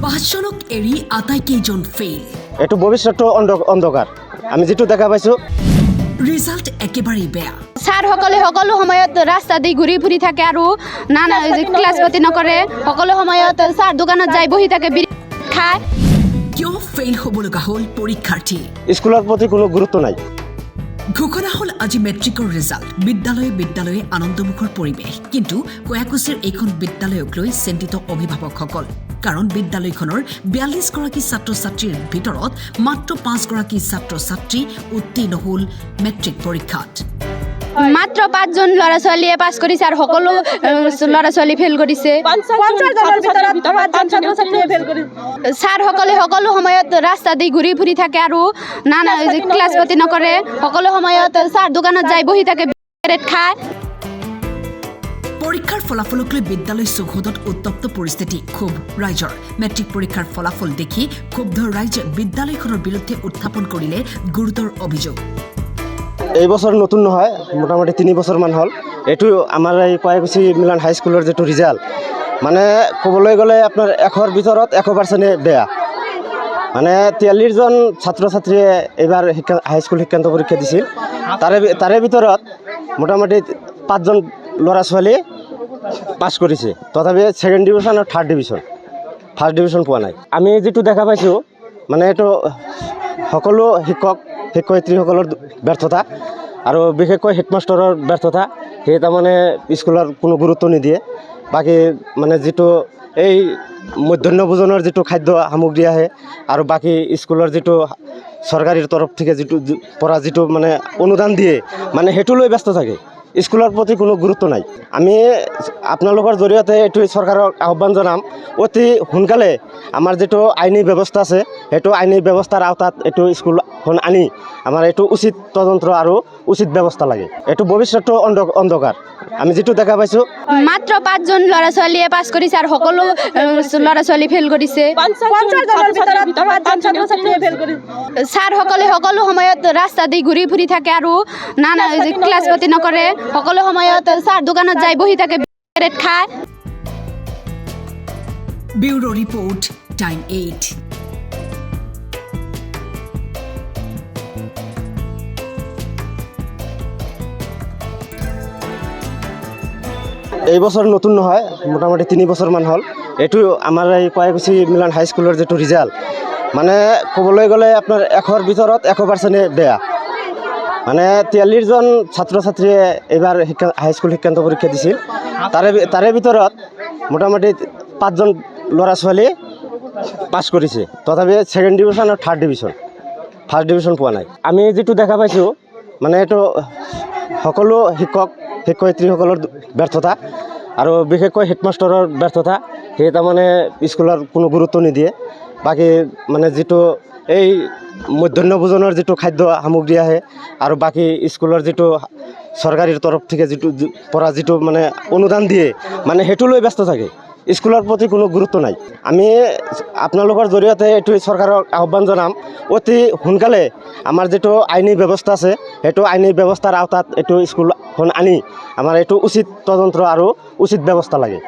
পাঁচজনক এৰি আটাইকেইজন ফেইল। এইটো ভৱিষ্যতটো অন্ধকাৰ। আমি যেটো দেখা পাইছো ৰিজাল্ট একেবাৰেই বেয়া। ছাৰসকলে সকলো সময়ত ৰাস্তা দি ঘূৰি ফুৰি থাকে আৰু নানা ক্লাছ পাতি নকৰে। সকলো সময়ত ছাৰ দোকানত যাই বহি থাকে, বিড়ি খায়। কিয় ফেইল হ'ব লগা হ'ল পৰীক্ষাৰ্থী? স্কুলৰ প্ৰতি কোনো গুৰুত্ব নাই। ঘোষণা হ'ল আজি মেট্ৰিকৰ ৰিজাল্ট। বিদ্যালয়ে আনন্দমুখৰ পৰিৱেশ, কিন্তু কয়াকুছিৰ এইখন বিদ্যালয়ক লৈ চিন্তিত অভিভাৱকসকল। কাৰণ বিদ্যালয়খনৰ ৪২ গৰাকী ছাত্ৰ ছাত্ৰীৰ ভিতৰত মাত্ৰ ৫ গৰাকী ছাত্ৰ ছাত্ৰী উত্তীৰ্ণ হ'ল মেট্ৰিক পৰীক্ষাত। মাত্ৰ ৫জন ল'ৰা ছোৱালীয়ে পাছ কৰিছে আৰু সকলো ল'ৰা ছোৱালী ফেইল কৰিছে। ছাৰসকলে সকলো সময়ত ৰাস্তা দি ঘূৰি ফুৰি থাকে আৰু নানা ক্লাছ পাতি নকৰে। সকলো সময়ত ছাৰ দোকানত যাই বহি থাকে, বিড়ি খায়। পৰীক্ষাৰ ফলাফলক লৈ বিদ্যালয় চৌহদত উত্তপ্ত পৰিস্থিতি। ক্ষোভ ৰাইজৰ। মেট্ৰিক পৰীক্ষাৰ ফলাফল দেখি ক্ষুব্ধ ৰাইজে বিদ্যালয়খনৰ বিৰুদ্ধে উত্থাপন কৰিলে গুৰুতৰ অভিযোগ। এই বছৰ নতুন নহয়, মোটামুটি ৩ বছৰমান হ'ল। এইটো আমাৰ এই কয়াকুছি মিলন হাইস্কুলৰ যিটো ৰিজাল্ট, মানে ক'বলৈ গ'লে আপোনাৰ ১০০ৰ ভিতৰত ১০০% বেয়া। মানে ৪৩জন ছাত্ৰ ছাত্ৰীয়ে এইবাৰ হাইস্কুল শিক্ষান্ত পৰীক্ষা দিছিল। তাৰে ভিতৰত মোটামুটি ৫জন ল'ৰা ছোৱালী পাছ কৰিছে, তথাপি ছেকেণ্ড ডিভিজন আৰু থাৰ্ড ডিভিজন, ফাৰ্ষ্ট ডিভিজন পোৱা নাই। আমি যিটো দেখা পাইছোঁ, মানে এইটো সকলো শিক্ষয়িত্ৰীসকলৰ ব্যৰ্থতা আৰু বিশেষকৈ হেডমাষ্টাৰৰ ব্যৰ্থতা। সেই তাৰমানে স্কুলৰ কোনো গুৰুত্ব নিদিয়ে। বাকী মানে যিটো এই মধ্যাহ্ন ভোজনৰ যিটো খাদ্য সামগ্ৰী আহে আৰু বাকী স্কুলৰ যিটো চৰকাৰী তৰফ থেকে যিটো মানে অনুদান দিয়ে, মানে সেইটো লৈ ব্যস্ত থাকে। স্কুলৰ প্ৰতি কোনো গুৰুত্ব নাই। আমি আপোনালোকৰ জৰিয়তে এইটো চৰকাৰক আহ্বান জনাম, অতি সোনকালে আমাৰ যিটো আইনী ব্যৱস্থা আছে, সেইটো আইনী ব্যৱস্থাৰ আওতাত এইটো স্কুলখন আনি আমাৰ এইটো উচিত তদন্ত আৰু উচিত ব্যৱস্থা লাগে। এইটো ভৱিষ্যতটো অন্ধকাৰ। আমি যেটো দেখা পাইছোঁ মাত্ৰ ৫জন ল'ৰা ছোৱালীয়ে পাছ কৰিছে আৰু সকলো ল'ৰা ছোৱালী ফেইল কৰিছে। ছাৰসকলে সকলো সময়ত ৰাস্তা দি ঘূৰি ফুৰি থাকে আৰু নানা ক্লাছ পাতি নকৰে। সকলো সময়ত ছাৰ দোকানত যাই বহি থাকে, বিড়ি খায়। Bureau report, time 8। এই বছৰ নতুন নহয়, মোটামুটি ৩ বছৰমান হ'ল। এইটো আমাৰ এই কয়াকুছি মিলন হাইস্কুলৰ যিটো ৰিজাল্ট, মানে ক'বলৈ গ'লে আপোনাৰ ১০০ৰ ভিতৰত ১০০% বেয়া। মানে ৪৩জন ছাত্ৰ ছাত্ৰীয়ে এইবাৰ হাইস্কুল শিক্ষান্ত পৰীক্ষা দিছিল। তাৰে ভিতৰত মোটামুটি ৫জন ল'ৰা ছোৱালী পাছ কৰিছে, তথাপি ছেকেণ্ড ডিভিজন আৰু থাৰ্ড ডিভিজন, ফাৰ্ষ্ট ডিভিজন পোৱা নাই। আমি যিটো দেখা পাইছোঁ, মানে এইটো সকলো শিক্ষয়িত্ৰীসকলৰ ব্যৰ্থতা আৰু বিশেষকৈ হেডমাষ্টাৰৰ ব্যৰ্থতা। সেই তাৰমানে স্কুলৰ কোনো গুৰুত্ব নিদিয়ে। বাকী মানে যিটো এই মধ্যাহ্ন ভোজনৰ যিটো খাদ্য সামগ্ৰী আহে আৰু বাকী স্কুলৰ যিটো চৰকাৰী তৰফ থেকে যিটো মানে অনুদান দিয়ে, মানে সেইটো লৈ ব্যস্ত থাকে। স্কুলৰ প্ৰতি কোনো গুৰুত্ব নাই। আমি আপোনালোকৰ জৰিয়তে এইটো চৰকাৰক আহ্বান জনাম, অতি সোনকালে আমাৰ যিটো আইনী ব্যৱস্থা আছে, সেইটো আইনী ব্যৱস্থাৰ আওতাত এইটো স্কুলখন আনি আমাৰ এইটো উচিত তদন্ত আৰু উচিত ব্যৱস্থা লাগে।